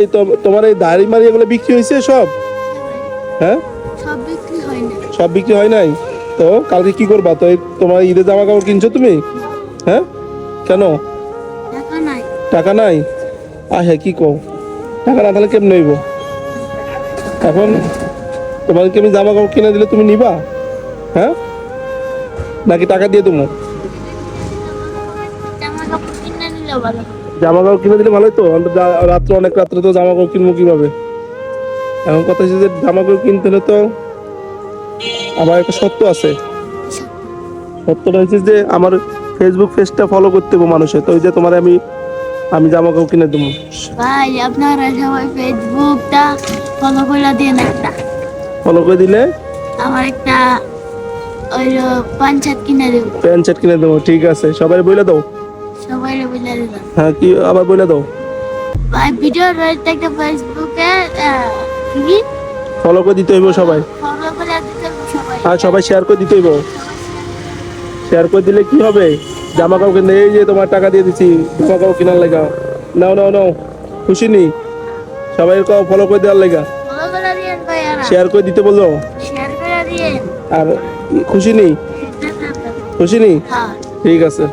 এই তো তোমার এই দাড়ি মারি এগুলো বিক্রি হয়েছে সব? হ্যাঁ, সব বিক্রি হয় না। সব বিক্রি হয় নাই। তো কালকে কি করবা? তো তোমার ঈদের জামা কাপড় কিনছো তুমি? হ্যাঁ, কেন? টাকা নাই। টাকা নাই? হ্যাঁ, কি কও? টাকা না তাহলে কেমন হইব? এখন তোমাকে আমি জামা কাপড় কিনে দিলে তুমি নিবা? হ্যাঁ, নাকি টাকা দিয়ে দেবো? জামা কাপড় কিনে নিলে ভালো। জামা কাপড় কিনে দিলে ভালোই তো। রাত্রে অনেক রাত্রে তো জামা কাপড় কিনবো কিভাবে? এখন কথা হচ্ছে যে জামা কাপড় কিনতে হলে তো আবার একটা সত্য আছে। সত্যটা হচ্ছে যে আমার ফেসবুক পেজটা ফলো করতে হবে মানুষের। তো ওই যে তোমার আমি আমি জামা কাপড় কিনে দেবো। ভাই আপনারা সবাই ফেসবুকটা ফলো করে দিন একটা। ফলো করে দিলে আমার একটা ওই প্যান্ট শার্ট কিনে দেবো। প্যান্ট শার্ট কিনে দেবো, ঠিক আছে। সবাই বলে দাও। সবাই বলে দিলাম। হ্যাঁ, কি আবার বলে দাও। ভাই ভিডিও রয়েছে একটা ফেসবুকে কি ফলো করে দিতে হইব সবাই। ফলো করে দিতে হবে সবাই। আর সবাই শেয়ার করে দিতে হইব। শেয়ার করে দিলে কি হবে? জামা কাপড় কিনে এই যে তোমার টাকা দিয়ে দিচ্ছি জামা কাপড় কেনার লেগা। নাও নাও নাও, খুশি নি? সবাই ফলো করে দেওয়ার লেগা ফলো করে দিন ভাইয়ারা। শেয়ার করে দিতে বললো। শেয়ার করে দিন। আর খুশি নি? খুশি নি? হ্যাঁ। ঠিক আছে।